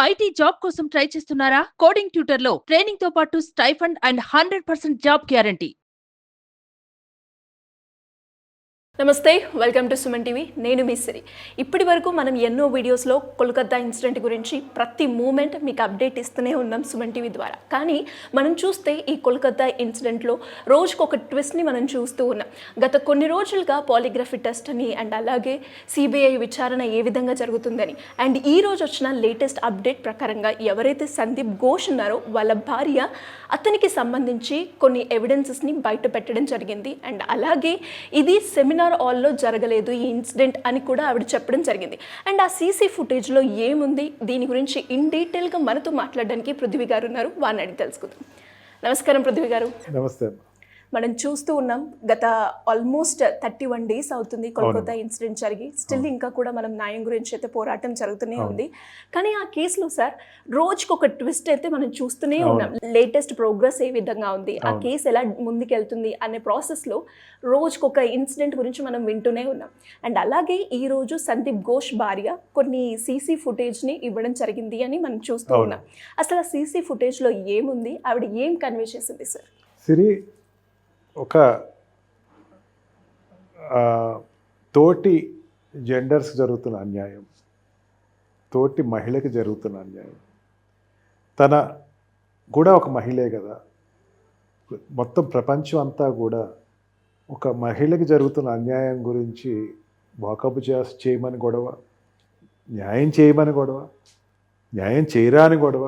IT job కోసం try చేస్తున్నారా? Coding ట్యూటర్లో training తో పాటు స్టైఫండ్ అండ్ 100% జాబ్ గ్యారంటీ. నమస్తే, వెల్కమ్ టు సుమన్ టీవీ. నేను మీ సిరి. ఇప్పటి వరకు మనం ఎన్నో వీడియోస్లో కోల్కతా ఇన్సిడెంట్ గురించి ప్రతి మూమెంట్ మీకు అప్డేట్ ఇస్తూనే ఉన్నాం సుమన్ టీవీ ద్వారా. కానీ మనం చూస్తే ఈ కోల్కతా ఇన్సిడెంట్లో రోజుకు ఒక ట్విస్ట్ని మనం చూస్తూ ఉన్నాం. గత కొన్ని రోజులుగా పాలిగ్రఫీ టెస్ట్ అని అండ్ అలాగే సిబిఐ విచారణ ఏ విధంగా జరుగుతుందని అండ్ ఈ రోజు వచ్చిన లేటెస్ట్ అప్డేట్ ప్రకారంగా ఎవరైతే సందీప్ ఘోష్ ఉన్నారో వాళ్ళ భార్య అతనికి సంబంధించి కొన్ని ఎవిడెన్సెస్ని బయట పెట్టడం జరిగింది. అండ్ అలాగే ఇది సెమినార్ హాల్లో జరగలేదు ఈ ఇన్సిడెంట్ అని కూడా ఆవిడ చెప్పడం జరిగింది. అండ్ ఆ సీసీ ఫుటేజ్లో ఏముంది, దీని గురించి ఇన్ డీటెయిల్గా మనతో మాట్లాడడానికి పృథ్వీ గారు ఉన్నారు. వారిని అడిగి తెలుసుకుందాం. నమస్కారం పృథ్వీ గారు. నమస్తే. మనం చూస్తూ ఉన్నాం, గత ఆల్మోస్ట్ 31 days అవుతుంది కోల్కతా ఇన్సిడెంట్ జరిగి. స్టిల్ ఇంకా కూడా మనం న్యాయం గురించి అయితే పోరాటం జరుగుతూనే ఉంది. కానీ ఆ కేసులో సార్ రోజుకు ఒక ట్విస్ట్ అయితే మనం చూస్తూనే ఉన్నాం. లేటెస్ట్ ప్రోగ్రెస్ ఏ విధంగా ఉంది, ఆ కేసు ఎలా ముందుకెళ్తుంది అనే ప్రాసెస్లో రోజుకొక ఇన్సిడెంట్ గురించి మనం వింటూనే ఉన్నాం. అండ్ అలాగే ఈ రోజు సందీప్ ఘోష్ భార్య కొన్ని సీసీ ఫుటేజ్ని ఇవ్వడం జరిగింది అని మనం చూస్తూ ఉన్నాం. అసలు ఆ సీసీ ఫుటేజ్లో ఏముంది, ఆవిడ ఏం కన్వే చేసింది సార్? సిరి, ఒక తోటి జెండర్స్ జరుగుతున్న అన్యాయం, తోటి మహిళకి జరుగుతున్న అన్యాయం, తన కూడా ఒక మహిళే కదా, మొత్తం ప్రపంచం అంతా కూడా ఒక మహిళకి జరుగుతున్న అన్యాయం గురించి వాకప్ చేయమని గొడవ, న్యాయం చేయమని గొడవ, న్యాయం చేయరా అని గొడవ,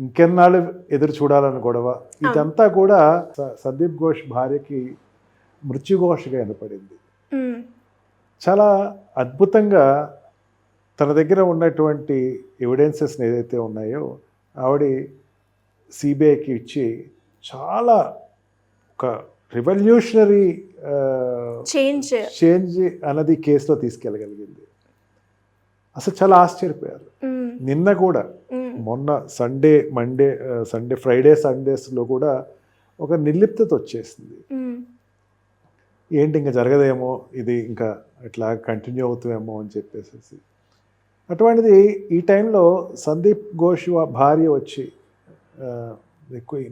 ఇంకెన్నాళ్ళు ఎదురు చూడాలని గొడవ. ఇదంతా కూడా సందీప్ ఘోష్ భార్యకి మృత్యుఘోషగా వినపడింది. చాలా అద్భుతంగా తన దగ్గర ఉన్నటువంటి ఎవిడెన్సెస్ని ఏదైతే ఉన్నాయో ఆవిడ సిబిఐకి ఇచ్చి చాలా ఒక రివల్యూషనరీ చేంజ్ అన్నది కేసులో తీసుకెళ్ళగలిగింది. అసలు చాలా ఆశ్చర్యపోయారు. నిన్న కూడా, మొన్న ఫ్రైడే సండేస్లో కూడా ఒక నిర్లిప్తత వచ్చేసింది. ఏంటి ఇంకా జరగదేమో, ఇది ఇంకా ఇట్లా కంటిన్యూ అవుతుందేమో అని చెప్పేసి. అటువంటిది ఈ టైంలో సందీప్ ఘోష్ భార్య వచ్చి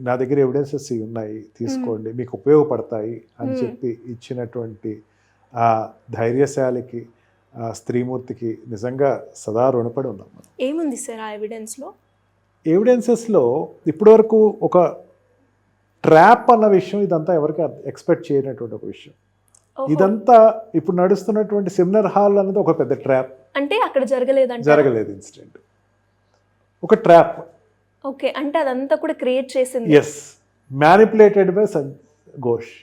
నా దగ్గర ఎవిడెన్సెస్ ఉన్నాయి, తీసుకోండి, మీకు ఉపయోగపడతాయి అని చెప్పి ఇచ్చినటువంటి ఆ ధైర్యశాలికి, ఆ స్త్రీమూర్తికి నిజంగా సదా రుణపడి ఉన్నాం. ఏముంది సార్ ఆ ఎవిడెన్సెస్లో ఇప్పటివరకు ఒక ట్రాప్ అన్న విషయం ఇదంతా ఎవరికి ఎక్స్పెక్ట్ చేయనటువంటి ఒక విషయం. ఇదంతా ఇప్పుడు నడుస్తున్నటువంటి సెమినార్ హాల్ అన్నది ఒక పెద్ద ట్రాప్. అంటే అక్కడ జరగలేదు ఇన్సిడెంట్, ఒక ట్రాప్. ఓకే, అంటే అదంతా కూడా క్రియేట్ చేసింది. Yes, manipulated by Ghosh.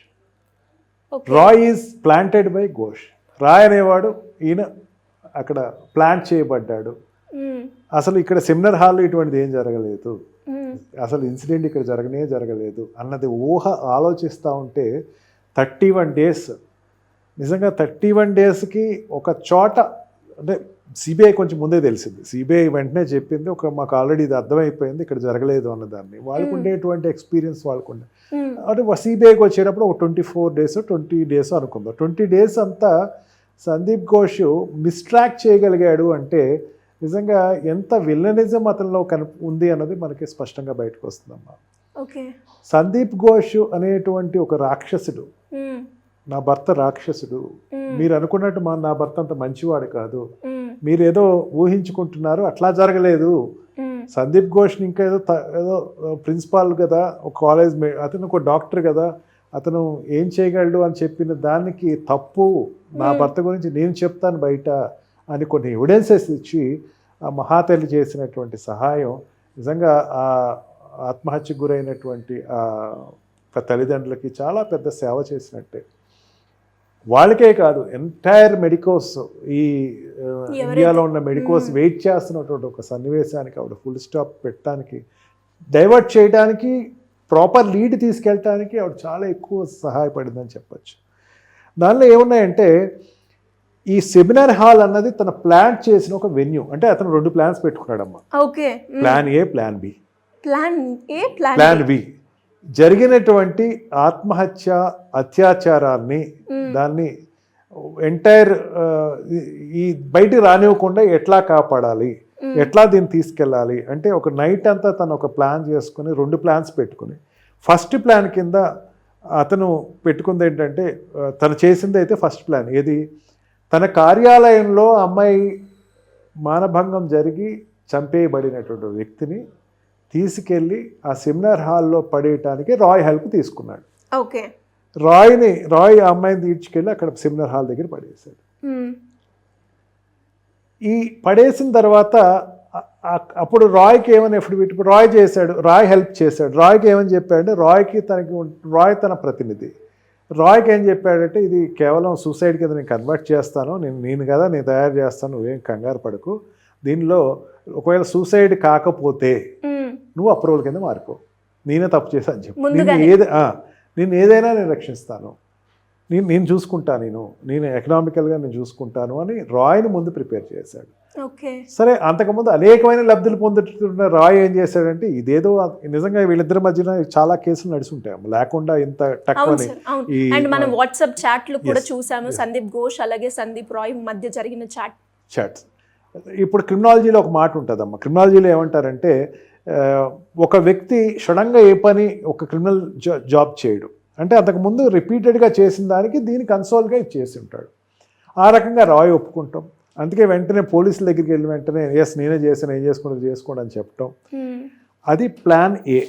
Roy is planted by Ghosh. Roy అనేవాడు ఈయన అక్కడ ప్లాంట్ చేయబడ్డాడు. అసలు ఇక్కడ సెమినార్ హాల్లో ఇటువంటిది ఏం జరగలేదు, అసలు ఇన్సిడెంట్ ఇక్కడ జరగలేదు అన్నది ఊహ ఆలోచిస్తూ ఉంటే 31 days, నిజంగా 31 daysకి ఒక చోట, అంటే సిబిఐ కొంచెం ముందే తెలిసింది. సిబిఐ వెంటనే చెప్పింది, మాకు ఆల్రెడీ ఇది అర్థమైపోయింది, ఇక్కడ జరగలేదు అన్నదాన్ని. వాళ్ళకు ఉండేటువంటి ఎక్స్పీరియన్స్ వాళ్ళకుండే. అంటే సిబిఐకి వచ్చేటప్పుడు ఒక 24 days 20 days అనుకుందాం. 20 days అంతా సందీప్ ఘోష్ మిస్ట్రాక్ట్ చేయగలిగాడు అంటే నిజంగా ఎంత విల్లనిజం అతనిలో ఉంది అన్నది మనకి స్పష్టంగా బయటకు వస్తుందమ్మా. సందీప్ ఘోష్ అనేటువంటి ఒక రాక్షసుడు, నా భర్త రాక్షసుడు, మీరు అనుకున్నట్టు నా భర్త అంత మంచివాడు కాదు, మీరు ఏదో ఊహించుకుంటున్నారు, అట్లా జరగలేదు. సందీప్ ఘోష్ని ఇంకా ఏదో ప్రిన్సిపాల్ కదా, ఒక కాలేజ్, అతను ఒక డాక్టర్ కదా, అతను ఏం చేయగలడు అని చెప్పిన దానికి తప్పు, నా భర్త గురించి నేను చెప్తాను బయట అని కొన్ని ఎవిడెన్సెస్ ఇచ్చి ఆ మహాతల్లి చేసినటువంటి సహాయం నిజంగా ఆ ఆత్మహత్యకు గురైనటువంటి ఆ తల్లిదండ్రులకి చాలా పెద్ద సేవ చేసినట్టే. వాళ్ళకే కాదు, ఎంటైర్ మెడికోస్, ఈ ఇండియాలో ఉన్న మెడికోస్ వెయిట్ చేస్తున్నటువంటి ఒక సన్నివేశానికి ఆవిడ ఫుల్ స్టాప్ పెట్టడానికి, డైవర్ట్ చేయడానికి, ప్రాపర్ లీడ్ తీసుకెళ్ళటానికి ఆవిడ చాలా ఎక్కువ సహాయపడిందని చెప్పచ్చు. దానిలో ఏమున్నాయంటే, ఈ సెమినార్ హాల్ అన్నది తన ప్లాన్ చేసిన ఒక వెన్యూ. అంటే అతను 2 plans పెట్టుకున్నాడమ్మా. Plan A, plan B. Plan B జరిగినటువంటి ఆత్మహత్య, అత్యాచారాన్ని, దాన్ని ఎంటైర్ ఈ బయటికి రానివ్వకుండా ఎట్లా కాపాడాలి, ఎట్లా దీన్ని తీసుకెళ్ళాలి అంటే ఒక నైట్ అంతా తను ఒక ప్లాన్ చేసుకుని 2 ప్లాన్స్ పెట్టుకుని ఫస్ట్ ప్లాన్ కింద అతను పెట్టుకుంది ఏంటంటే తను చేసింది అయితే ఫస్ట్ ప్లాన్ ఏది తన కార్యాలయంలో అమ్మాయి మానభంగం జరిగి చంపేయబడినటువంటి వ్యక్తిని తీసుకెళ్ళి ఆ సెమినార్ హాల్లో పడేయటానికి రాయ్ హెల్ప్ తీసుకున్నాడు. ఓకే. రాయ్ ఆ అమ్మాయిని తీసుకెళ్ళి అక్కడ సెమినార్ హాల్ దగ్గర పడేశాడు. ఈ పడేసిన తర్వాత అప్పుడు రాయ్కి ఏమని ఎఫిడవిట్ రాయ్ చేశాడు, రాయ్ హెల్ప్ చేశాడు. రాయ్కి ఏమని చెప్పాడంటే రాయ్ తన ప్రతినిధి. రాయ్కి ఏం చెప్పాడంటే ఇది కేవలం సూసైడ్ కింద నేను కన్వర్ట్ చేస్తాను, నేను కదా నేను తయారు చేస్తాను, నువ్వేం కంగారు పడకు, దీనిలో ఒకవేళ సూసైడ్ కాకపోతే నువ్వు అప్రూవల్ కింద మారిపో, నేనే తప్పు చేశాను చెప్పు, నేను ఏదైనా నేను రక్షిస్తాను, నేను చూసుకుంటా, నేను ఎకనామికల్గా నేను చూసుకుంటాను అని రాయ్ని ముందు ప్రిపేర్ చేశాడు. సరే, అంతకుముందు అనేకమైన లబ్ధులు పొందుతున్న రాయ్ ఏం చేశాడంటే ఇదేదో నిజంగా వీళ్ళిద్దరి మధ్యన చాలా కేసులు నడిచి ఉంటాయి లేకుండా ఇంత టక్కువని. మనం వాట్సాప్ చాట్లు కూడా చూసాము, సందీప్ ఘోష్ అలాగే సందీప్ రాయ్ మధ్య జరిగిన చాట్స్. ఇప్పుడు క్రిమినాలజీలో ఒక మాట ఉంటుందమ్మా, క్రిమినాలజీలో ఏమంటారంటే ఒక వ్యక్తి సడన్గా ఏ పని ఒక క్రిమినల్ జాబ్ చేయడు అంటే అంతకుముందు రిపీటెడ్గా చేసిన దానికి దీన్ని కన్సోల్గా చేసి ఉంటాడు. ఆ రకంగా రాయ్ ఒప్పుకుంటాం. అందుకే వెంటనే పోలీసుల దగ్గరికి వెళ్ళి వెంటనే ఎస్ నేనే చేశాను, ఏం చేసుకోండి అని చెప్పటం. అది ప్లాన్ ఏ.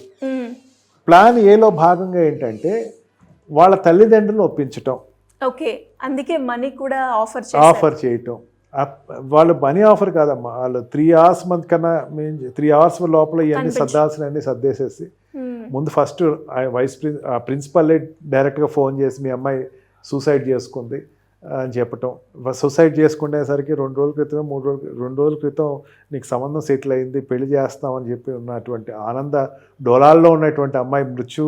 ప్లాన్ ఏలో భాగంగా ఏంటంటే వాళ్ళ తల్లిదండ్రులను ఒప్పించటం. ఓకే, అందుకే మనీ కూడా ఆఫర్ చేయటం. వాళ్ళు మనీ ఆఫర్ కాదమ్మా, వాళ్ళు 3 hours మంత్ కన్నా 3 hours లోపల ఇవన్నీ సర్దాల్సినవన్నీ సర్దేసేసి ముందు ఫస్ట్ ప్రిన్సిపల్ డైరెక్ట్గా ఫోన్ చేసి మీ అమ్మాయి సూసైడ్ చేసుకుంది అని చెప్పటం. సూసైడ్ చేసుకునేసరికి 2 రోజుల క్రితం 2 రోజుల క్రితం నీకు సంబంధం సెటిల్ అయింది, పెళ్లి చేస్తామని చెప్పి ఉన్నటువంటి ఆనంద డోలాల్లో ఉన్నటువంటి అమ్మాయి మృత్యు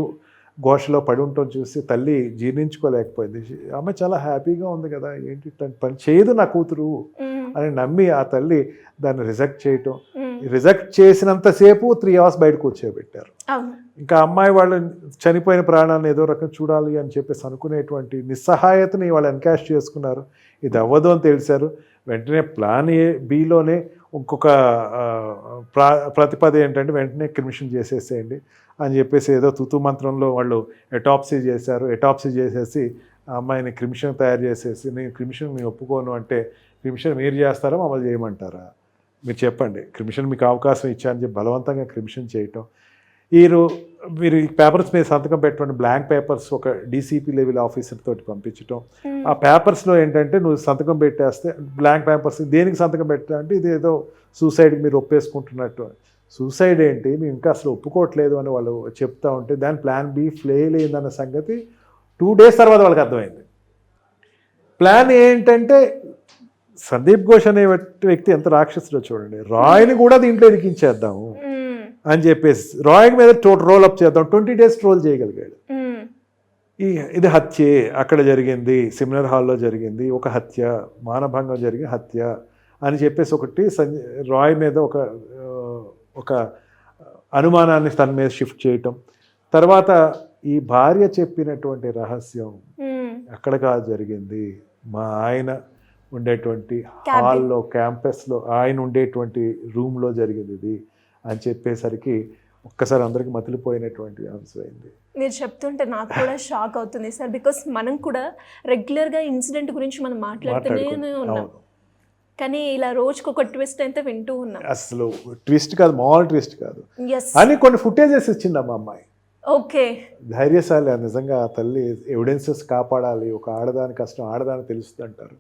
ఘోషలో పడి ఉండటం చూసి తల్లి జీర్ణించుకోలేకపోయింది. అమ్మాయి చాలా హ్యాపీగా ఉంది కదా, ఏంటి పని చేయదు నా కూతురు అని నమ్మి ఆ తల్లి దాన్ని రిజెక్ట్ చేయటం. రిజెక్ట్ చేసినంతసేపు 3 hours బయట కూర్చోబెట్టారు. ఇంకా అమ్మాయి వాళ్ళు చనిపోయిన ప్రాణాలను ఏదో రకం చూడాలి అని చెప్పేసి అనుకునేటువంటి నిస్సహాయతని వాళ్ళు ఎన్కాష్ చేసుకున్నారు. ఇది అవ్వదు అని తెలిసారు. వెంటనే ప్లాన్ ఏ బిలోనే ఇంకొక ప్రతిపద ఏంటంటే వెంటనే క్రిమిషన్ చేసేసేయండి అని చెప్పేసి ఏదో తుతు మంత్రంలో వాళ్ళు ఎటాప్సీ చేశారు. ఎటాప్సీ చేసేసి ఆ అమ్మాయిని క్రిమిషన్ తయారు చేసేసి నేను క్రిమిషన్ నేను ఒప్పుకోను అంటే క్రిమిషన్ మీరు చేస్తారా మమ్మల్ని చేయమంటారా మీరు చెప్పండి, క్రిమిషన్ మీకు అవకాశం ఇచ్చారని చెప్పి బలవంతంగా క్రిమిషన్ చేయటం. మీరు ఈ పేపర్స్ మీద సంతకం పెట్టండి, బ్లాంక్ పేపర్స్ ఒక డీసీపీ లెవెల్ ఆఫీసర్ తోటి పంపించటం. ఆ పేపర్స్లో ఏంటంటే నువ్వు సంతకం పెట్టేస్తే బ్లాంక్ పేపర్స్ దేనికి సంతకం పెట్టా అంటే ఇది ఏదో సూసైడ్కి మీరు ఒప్పేసుకుంటున్నట్టు. సూసైడ్ ఏంటి మేము ఇంకా అసలు ఒప్పుకోవట్లేదు అని వాళ్ళు చెప్తా ఉంటే దాని ప్లాన్ బి ఫెయిల్ అయిందన్న సంగతి 2 days తర్వాత వాళ్ళకి అర్థమైంది. ప్లాన్ ఏంటంటే సందీప్ ఘోష్ అనే వ్యక్తి ఎంత రాక్షసుడో చూడండి, రాయ్ని కూడా దీంట్లో ఇరికించేద్దాము అని చెప్పేసి రాయ్ మీద రోల్ అప్ చేద్దాం 20 days ట్రోల్ చేయగలిగాడు. ఇది హత్యే, అక్కడ జరిగింది, సెమినార్ హాల్లో జరిగింది ఒక హత్య, మానభంగం జరిగిన హత్య అని చెప్పేసి ఒకటి రాయ్ మీద ఒక అనుమానాన్ని తన మీద షిఫ్ట్ చేయటం. తర్వాత ఈ భార్య చెప్పినటువంటి రహస్యం అక్కడ కాదు జరిగింది, మా ఆయన ఉండేటువంటి హాల్లో క్యాంపస్లో ఆయన ఉండేటువంటి రూమ్లో జరిగింది ఇది అని చెప్పేసరికి ఒక్కసారి అందరికి మతిలిపోయినటువంటి అంశం అయింది. మీరు చెప్తుంటే నాకు కూడా షాక్ అవుతుంది సార్, బికాస్ మనం కూడా రెగ్యులర్గా ఇన్సిడెంట్ గురించి మనం మాట్లాడుతూనే ఉన్నాం, కానీ ఇలా రోజుకొక ట్విస్ట్ అయితే వింటూ ఉన్నాం. అసలు ట్విస్ట్ కాదు, మామూలు ట్విస్ట్ కాదు అని కొన్ని ఫుటేజెస్ ఇచ్చింది అమ్మ అమ్మాయి. ఓకే, ధైర్యశాలి నిజంగా. తల్లి ఎవిడెన్సెస్ కాపాడాలి, ఒక ఆడదాని కష్టం ఆడదానికి తెలుస్తుంది అంటారు,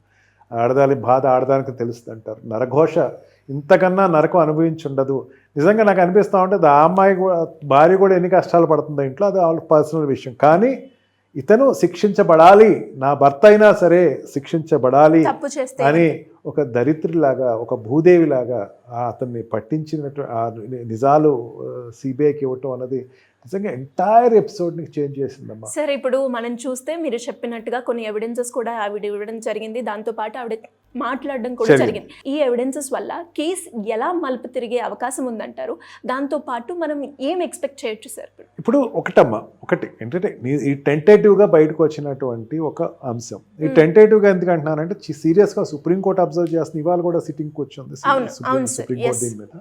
ఆడదాని బాధ ఆడదానికి తెలుస్తుంది అంటారు. నరఘోష ఇంతకన్నా నరకం అనుభవించి ఉండదు. నిజంగా నాకు అనిపిస్తూ ఉంటుంది ఆ అమ్మాయి కూడా భార్య కూడా ఎన్ని కష్టాలు పడుతుందో ఇంట్లో, అది వాళ్ళ పర్సనల్ విషయం. కానీ ఇతను శిక్షించబడాలి, నా భర్త అయినా సరే శిక్షించబడాలి అని ఒక దరిద్రులాగా ఒక భూదేవిలాగా అతన్ని పట్టించినట్టు ఆ నిజాలు సిబిఐకి ఇవ్వటం అన్నది నిజంగా ఎంటైర్ ఎపిసోడ్ని చేంజ్ చేసిందమ్మా. సార్ ఇప్పుడు మనం చూస్తే మీరు చెప్పినట్టుగా కొన్ని ఎవిడెన్సెస్ కూడా ఆవిడ ఇవ్వడం జరిగింది, దాంతోపాటు ఆవిడ మాట్లాడడం కూడా జరిగింది. ఈ ఎవిడెన్సెస్ వల్ల కేసు ఎలా మలుపు తిరిగే అవకాశం ఉందంటారు? దాంతో పాటు మనం ఏం ఎక్స్పెక్ట్ చేయొచ్చు సార్? ఇప్పుడు ఒకటి ఏంటంటే ఈ టెంటేటివ్గా బయటకు వచ్చినటువంటి ఒక అంశం. ఈ టెంటేటివ్గా ఎందుకు అంటున్నానంటే సీరియస్గా సుప్రీంకోర్టు అబ్జర్వ్ చేస్తుంది. ఇవాళ కూడా సిట్టింగ్ కూర్చుంది సుప్రీంకోర్టు దీని మీద.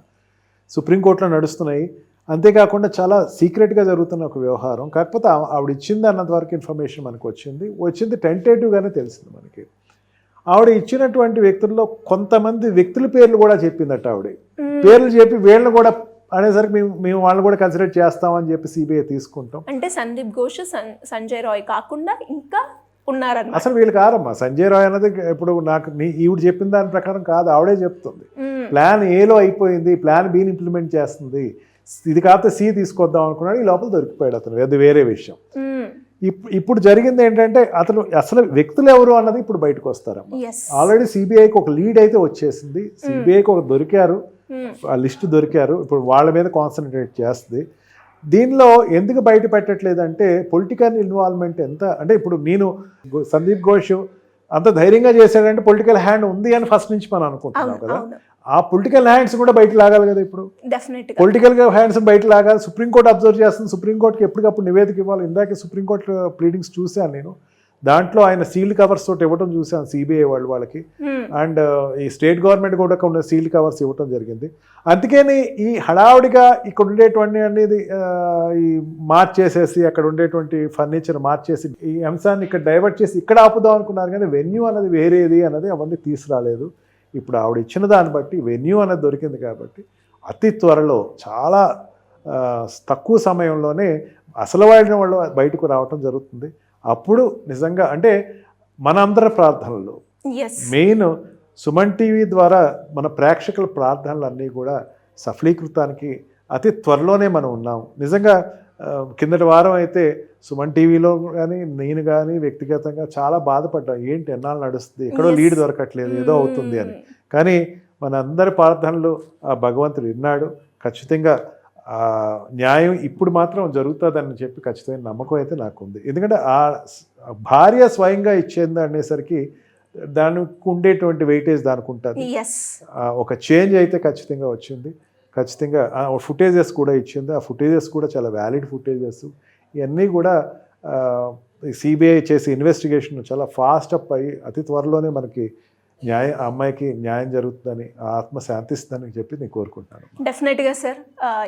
సుప్రీంకోర్టులో నడుస్తున్నాయి. అంతేకాకుండా చాలా సీక్రెట్గా జరుగుతున్న ఒక వ్యవహారం. కాకపోతే ఆవిడ ఇచ్చింది అన్నంత వరకు ఇన్ఫర్మేషన్ మనకు వచ్చింది టెంటేటివ్గానే తెలిసింది మనకి. ఆవిడ ఇచ్చినటువంటి వ్యక్తుల్లో కొంతమంది వ్యక్తుల పేర్లు కూడా చెప్పిందట. ఆవిడ పేర్లు చెప్పి వీళ్ళని కూడా అనేసరికి మేము వాళ్ళు కూడా కన్సిడర్ చేస్తామని చెప్పి సిబిఐ తీసుకుంటాం. అంటే సందీప్ ఘోష్, సంజయ్ రాయ్ కాకుండా ఇంకా ఉన్నారన్న. అసలు వీళ్ళు కారమ్మా. సంజయ్ రాయ్ అన్నది ఇప్పుడు నాకు ఈవిడ చెప్పిన దాని ప్రకారం కాదు, ఆవిడే చెప్తుంది. ప్లాన్ ఏలో అయిపోయింది, ప్లాన్ బిని ఇంప్లిమెంట్ చేస్తుంది, ఇది కాకపోతే సి తీసుకొద్దాం అనుకున్నాడు, ఈ లోపల దొరికిపోయాడు అతను. అది వేరే విషయం. ఇప్పుడు జరిగింది ఏంటంటే అతను అసలు వ్యక్తులు ఎవరు అన్నది ఇప్పుడు బయటకు వస్తారమ్మా. ఆల్రెడీ సిబిఐకి ఒక లీడ్ అయితే వచ్చేసింది, సిబిఐకి ఒక దొరికారు, ఆ లిస్టు దొరికారు. ఇప్పుడు వాళ్ళ మీద కాన్సన్ట్రేట్ చేస్తుంది. దీనిలో ఎందుకు బయట పెట్టట్లేదంటే పొలిటికల్ ఇన్వాల్వ్మెంట్ ఎంత అంటే, ఇప్పుడు నేను సందీప్ ఘోష్ అంత ధైర్యంగా చేశాడంటే పొలిటికల్ హ్యాండ్ ఉంది అని ఫస్ట్ నుంచి మనం అనుకుంటున్నాం కదా. ఆ పొలిటికల్ హ్యాండ్స్ కూడా బయట లాగాలి కదా. ఇప్పుడు పొలిటికల్ హ్యాండ్స్ బయట లాగాలి. సుప్రీంకోర్టు అబ్జర్వ్ చేస్తుంది. సుప్రీంకోర్టుకి ఎప్పటికప్పుడు నివేదిక ఇవ్వాలి. ఇందాక సుప్రీంకోర్టు ప్లీడింగ్స్ చూశాను నేను. దాంట్లో ఆయన సీల్డ్ కవర్స్ తోటి ఇవ్వడం చూశాను సిబిఐ వాళ్ళకి. అండ్ ఈ స్టేట్ గవర్నమెంట్ కూడా కొన్ని సీల్డ్ కవర్స్ ఇవ్వడం జరిగింది. అందుకని ఈ హడావుడిగా ఇక్కడ ఉండేటువంటి అనేది ఈ మార్చేసేసి అక్కడ ఉండేటువంటి ఫర్నిచర్ మార్చేసి ఈ అంశాన్ని ఇక్కడ డైవర్ట్ చేసి ఇక్కడ ఆపుదాం అనుకున్నారు. కానీ వెన్యూ అన్నది వేరేది అన్నది అవన్నీ తీసుకురాలేదు. ఇప్పుడు ఆవిడ ఇచ్చిన దాన్ని బట్టి వెన్యూ అనేది దొరికింది కాబట్టి అతి త్వరలో చాలా తక్కువ సమయంలోనే అసలు వాళ్ళు బయటకు రావటం జరుగుతుంది. అప్పుడు నిజంగా అంటే మనందరి ప్రార్థనలు, మెయిన్ సుమన్ టీవీ ద్వారా మన ప్రేక్షకుల ప్రార్థనలు అన్నీ కూడా సఫలీకృతానికి అతి త్వరలోనే మనం ఉన్నాం. నిజంగా కిందటి వారం అయితే సుమన్ టీవీలో కానీ నేను కానీ వ్యక్తిగతంగా చాలా బాధపడ్డాం. ఏంటి ఎన్నాళ్ళు నడుస్తుంది, ఎక్కడో లీడ్ దొరకట్లేదు, ఏదో అవుతుంది అని. కానీ మన అందరి ప్రార్థనలు ఆ భగవంతుడు విన్నాడు. ఖచ్చితంగా న్యాయం ఇప్పుడు మాత్రం జరుగుతుందని చెప్పి ఖచ్చితమైన నమ్మకం అయితే నాకు ఉంది. ఎందుకంటే ఆ భార్య స్వయంగా ఇచ్చేది అనేసరికి దానికి ఉండేటువంటి వెయిటేజ్ దానికి ఉంటుంది. ఒక చేంజ్ అయితే ఖచ్చితంగా వచ్చింది. ఖచ్చితంగా ఫుటేజెస్ కూడా ఇచ్చింది. ఆ ఫుటేజెస్ కూడా చాలా వ్యాలిడ్ ఫుటేజెస్. ఇవన్నీ కూడా సిబిఐ చేసే ఇన్వెస్టిగేషన్ చాలా ఫాస్ట్ అప్ అయ్యి అతి త్వరలోనే మనకి అమ్మాయికి న్యాయం జరుగుతుందని, ఆత్మ శాంతిస్తుందని చెప్పి నేను కోరుకుంటున్నాను. డెఫినెట్గా సార్,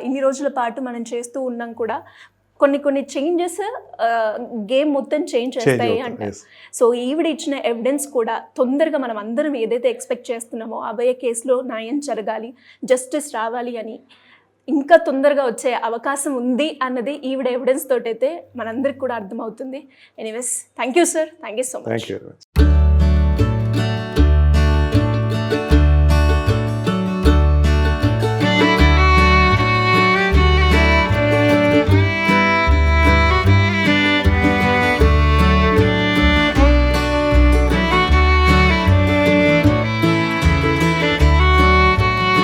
ఇన్ని రోజుల పాటు మనం చేస్తూ ఉన్నాం కూడా కొన్ని చేంజెస్ గేమ్ మొత్తం చేంజ్ చేస్తాయి అంటారు. సో ఈవిడ ఇచ్చిన ఎవిడెన్స్ కూడా తొందరగా మనం అందరం ఏదైతే ఎక్స్పెక్ట్ చేస్తున్నామో అభయ కేసులో న్యాయం జరగాలి, జస్టిస్ రావాలి అని ఇంకా తొందరగా వచ్చే అవకాశం ఉంది అన్నది ఈవిడ ఎవిడెన్స్ తోటైతే మనందరికి కూడా అర్థమవుతుంది. Anyways, thank you sir, thank you so much.